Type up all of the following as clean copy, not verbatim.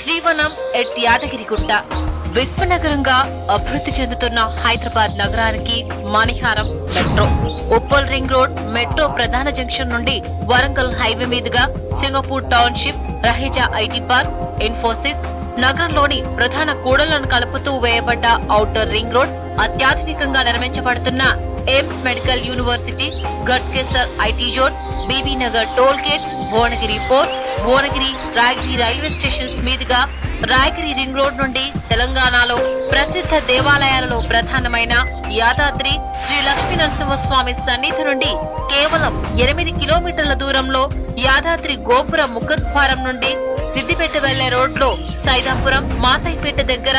Srivanam at Yadagirigutta విశ్వనగరంగా అభివృద్ధి చెందుతున్న హైదరాబాద్ నగరానికి మణిహారం metro. Uppal ring road metro ప్రధాన జంక్షన్ నుండి వరంగల్ హైవే మీదుగా Singapore township, Raheja IT park, Infosys, నగరంలోని ప్రధాన కూడళ్లను కలుపుతూ వేయబడ్డ ఔటర్ రింగ్ రోడ్, అత్యాధునికంగా నిర్మించబడుతున్న AIIMS medical university, Ghatkesar IT zone, Bibi Nagar toll gate, Bhuvanagiri fort, Bhuvanagiri, Raigiri railway stations మీదుగా రాయగిరి రింగ్ రోడ్ నుండి తెలంగాణలో ప్రసిద్ధ దేవాలయాలలో ప్రధానమైన యాదాద్రి శ్రీ లక్ష్మీ నరసింహస్వామి సన్నిధి నుండి కేవలం 8 కిలోమీటర్ల దూరంలో యాదాద్రి గోపుర ముఖద్వారం నుండి సిద్దిపేట వెళ్లే రోడ్లో సైదాపురం, మాసైపేట దగ్గర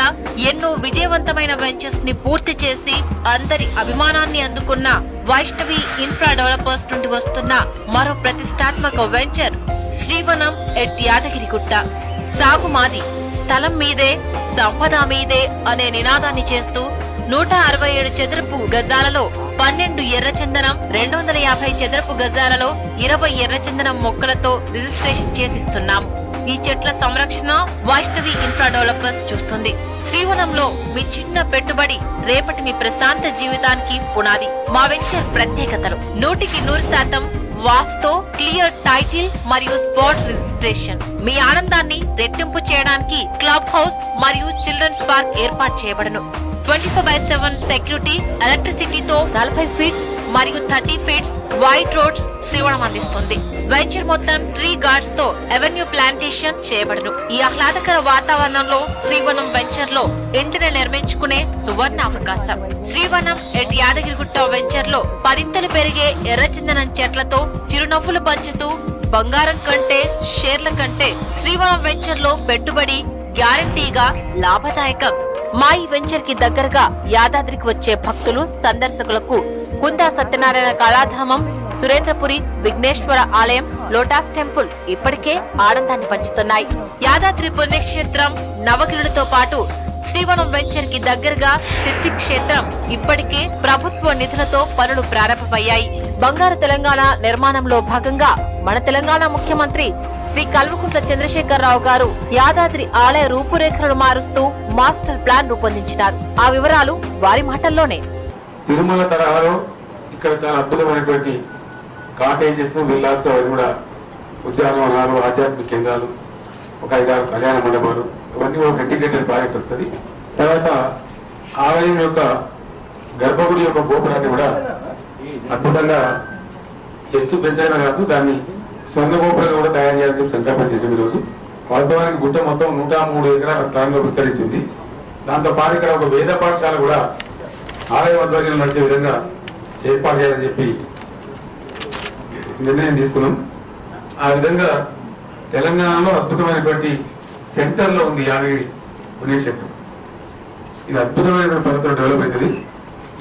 ఎన్నో విజయవంతమైన వెంచర్స్ ని పూర్తి చేసి అందరి అభిమానాన్ని అందుకున్న వైష్ణవి ఇన్ఫ్రా డెవలపర్స్ నుండి వస్తున్న మరో ప్రతిష్టాత్మక వెంచర్ శ్రీవనం ఎట్ యాదగిరిగుట్ట. సాగు మాది, స్థలం మీదే, సంపద మీదే అనే నినాదాన్ని చేస్తూ 167 చదరపు గజాలలో 12 ఎర్రచందనం, 250 చదరపు గజాలలో 20 ఎర్రచందనం మొక్కలతో రిజిస్ట్రేషన్ చేసిస్తున్నాం. ఈ చెట్ల సంరక్షణ వైష్ణవి ఇన్ఫ్రా డెవలపర్స్ చూస్తుంది. శ్రీవనంలో మీ చిన్న పెట్టుబడి రేపటి మీ ప్రశాంత జీవితానికి పునాది. మా వెంచర్ ప్రత్యేకతలు: 100% వాస్తుతో క్లియర్ టైటిల్ మరియు స్పాట్ రిజిస్ట్రేషన్. మీ ఆనందాన్ని రెట్టింపు చేయడానికి క్లబ్ హౌస్ మరియు చిల్డ్రన్స్ పార్క్ ఏర్పాటు చేయబడును. 24/7 సెక్యూరిటీ, ఎలక్ట్రిసిటీతో 40 ఫీట్స్ మరియు 30 ఫీట్స్ వైడ్ రోడ్స్ శ్రీవనం అందిస్తుంది. వెంచర్ మొత్తం ట్రీ గార్డ్స్ తో ఎవెన్యూ ప్లాంటేషన్ చేయబడును. ఈ ఆహ్లాదకర వాతావరణంలో శ్రీవనం వెంచర్ లో ఇంటిని నిర్మించుకునే సువర్ణ అవకాశం. శ్రీవనం ఎట్ యాదగిరిగుట్ట వెంచర్ లో 10 పెరిగే ఎర్రచందనం చెట్లతో చిరునవ్వులు పంచుతూ బంగారం కంటే, షేర్ల కంటే శ్రీవనం వెంచర్ లో పెట్టుబడి గ్యారంటీగా లాభదాయకం. మా ఈ వెంచర్ కి దగ్గరగా యాదాద్రికి వచ్చే భక్తులు, సందర్శకులకు కుందా సత్యనారాయణ కళాధామం, సురేంద్రపురి విఘ్నేశ్వర ఆలయం, లోటస్ టెంపుల్ ఇప్పటికే ఆనందాన్ని పంచుతున్నాయి. యాదాద్రి పుణ్యక్షేత్రం నవగిరులతో పాటు శ్రీవనం వెంచర్ కి దగ్గరగా సిద్ధి క్షేత్రం ఇప్పటికే ప్రభుత్వ నిధులతో పనులు ప్రారంభమయ్యాయి. బంగారు తెలంగాణ నిర్మాణంలో భాగంగా మన తెలంగాణ ముఖ్యమంత్రి శ్రీ కల్వకుంట్ల చంద్రశేఖరరావు గారు యాదాద్రి ఆలయ రూపురేఖలను మారుస్తూ మాస్టర్ ప్లాన్ రూపొందించినారు. ఆ వివరాలు వారి మాటల్లోనే. తిరుమల తరహాలో ఇక్కడ చాలా అద్భుతమైనటువంటి కాటేజెస్, విల్లాస్, అవి కూడా ఉద్యానవనాలు, ఆధ్యాత్మిక కేంద్రాలు, ఒక 5-6 కళ్యాణ మండపాలు, ఇవన్నీ ఒక ఇంటిగ్రేటెడ్ ప్రాజెక్ట్ వస్తుంది. తర్వాత ఆలయం యొక్క గర్భగుడి యొక్క గోపురాన్ని కూడా అద్భుతంగా ఎత్తు పెంచడమే కాదు, దాన్ని స్వర్ణ గోపురంగా కూడా తయారు చేయాలని సంకల్పం చేసాం. ఈరోజు వాస్తవానికి గుట్ట మొత్తం 103 ఎకరాల స్థానంలో విస్తరించింది. దాంతో పాటు ఇక్కడ ఒక వేద పాఠశాల కూడా ఆలయ ఆధ్వర్యంలో నడిచే విధంగా ఏర్పాటు చేయాలని చెప్పి నిర్ణయం తీసుకున్నాం. ఆ విధంగా తెలంగాణలో అద్భుతమైనటువంటి సెంటర్ లో ఉంది యాదగిరి పుణ్యక్షేత్రం. ఇది అద్భుతమైనటువంటి పద్ధతిలో డెవలప్ అవుతుంది.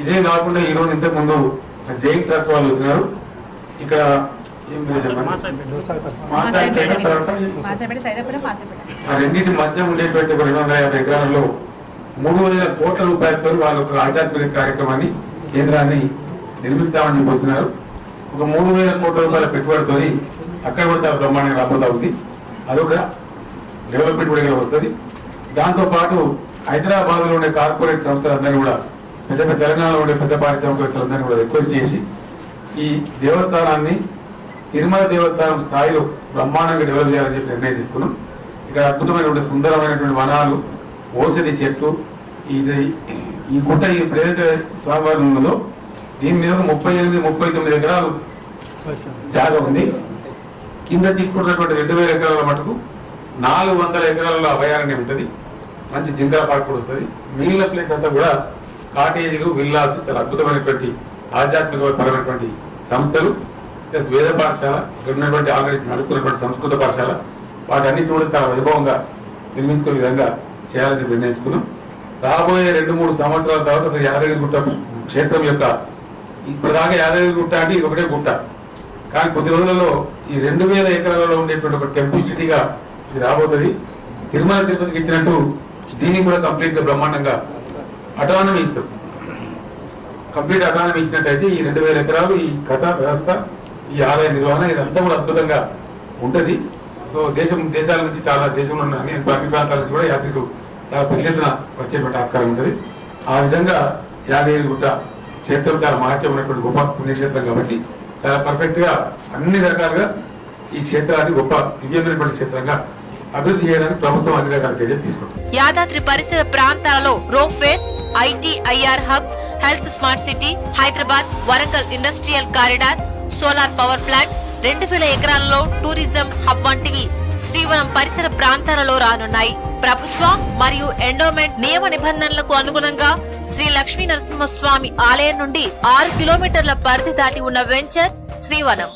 ఇదే కాకుండా ఈ రోజు ఇంతకు ముందు జైన్ ట్రస్ట్ వాళ్ళు వచ్చినారు. ఇక్కడ ఆ రెండింటి మధ్య ఉండేటువంటి 250 ఎకరాలలో 3,000 కోట్ల రూపాయలతో వాళ్ళు ఒక ఆధ్యాత్మిక కార్యక్రమాన్ని, కేంద్రాన్ని నిర్మిస్తామని చెబుతున్నారు. ఒక 3,000 కోట్ల రూపాయల పెట్టుబడితో అక్కడ కూడా చాలా బ్రహ్మాండంగా రాబోతా ఉంది. అదొక డెవలప్మెంట్ కూడా ఇక్కడ వస్తుంది. దాంతో పాటు హైదరాబాద్ లో ఉండే కార్పొరేట్ సంస్థలందరూ కూడా, పెద్ద తెలంగాణలో ఉండే పెద్ద పారిశ్రామికవేత్తలందరినీ కూడా రిక్వెస్ట్ చేసి ఈ దేవస్థానాన్ని తిరుమల దేవస్థానం స్థాయిలో బ్రహ్మాండంగా డెవలప్ చేయాలని చెప్పి నిర్ణయం తీసుకున్నాం. ఇక్కడ అద్భుతమైనటువంటి సుందరమైనటువంటి వనాలు, ఓషధి చెట్లు, ఈ గుట్ట ఈ ప్రేరిత స్వామివారి ఉన్నదో దీని మీద 38-39 ఎకరాలు జాగా ఉంది. కింద తీసుకున్నటువంటి 2,000 ఎకరాల మటుకు 400 ఎకరాలలో అభయారణ్యం ఉంటుంది. మంచి జిందా పార్క్ కూడా వస్తుంది. మిగిలిన ప్లేస్ అంతా కూడా కాటేజీలు, విల్లాస్, చాలా అద్భుతమైనటువంటి ఆధ్యాత్మిక పరమైనటువంటి సంస్థలు, ప్లస్ వేద పాఠశాల, ఇక్కడ ఉన్నటువంటి ఆల్రెడీ నడుస్తున్నటువంటి సంస్కృత పాఠశాల, వాటన్నిటి కూడా చాలా వైభవంగా నిర్మించుకునే విధంగా చేయాలని నిర్ణయించుకున్నాం. రాబోయే 2-3 సంవత్సరాల తర్వాత యాదగిరిగుట్ట క్షేత్రం యొక్క, ఇప్పటిదాకా యాదగిరిగుట్ట అంటే ఇది ఒకటే గుట్ట, కానీ కొద్ది రోజులలో ఈ 2,000 ఎకరాలలో ఉండేటువంటి ఒక టెంపుల్ సిటీగా ఇది రాబోతుంది. తిరుమల తిరుపతికి ఇచ్చినట్టు దీనికి కూడా కంప్లీట్ గా బ్రహ్మాండంగా అటానమీ ఇస్తాం. కంప్లీట్ అటానమీ ఇచ్చినట్టయితే ఈ 2,000 ఎకరాలు, ఈ కథ వ్యవస్థ, ఈ ఆలయ నిర్వహణ, ఇదంతా కూడా అద్భుతంగా ఉంటది. సో దేశాల నుంచి చాలా దేశంలో ఉన్న అన్ని ప్రాంతాల నుంచి కూడా యాత్రికులు చాలా పెద్ద ఎత్తున వచ్చేటువంటి ఆస్కారం ఉంటుంది. ఆ విధంగా యాదగిరిగుట్ట క్షేత్రం చాలా మహత్యం ఉన్నటువంటి గొప్ప పుణ్యక్షేత్రం కాబట్టి చాలా పర్ఫెక్ట్ గా అన్ని రకాలుగా ఈ క్షేత్రాన్ని గొప్ప దివ్యమైనటువంటి క్షేత్రంగా అభివృద్ధి చేయడానికి ప్రభుత్వం అన్ని రకాల చర్యలు తీసుకుంటుంది. యాదాద్రి పరిసర ప్రాంతాలలో ropeways, ITIR hub, health smart city, Hyderabad Warangal industrial corridor, solar power plant, 2000 ఎకరాలలో టూరిజం హబ్ వంటివి శ్రీవనం పరిసర ప్రాంతాలలో రానున్నాయి. ప్రభుత్వ మరియు ఎండోమెంట్ నియమ నిబంధనలకు అనుగుణంగా శ్రీ లక్ష్మీ నరసింహస్వామి ఆలయం నుండి 6 కిలోమీటర్ల పరిధి దాటి ఉన్న వెంచర్ శ్రీవనం.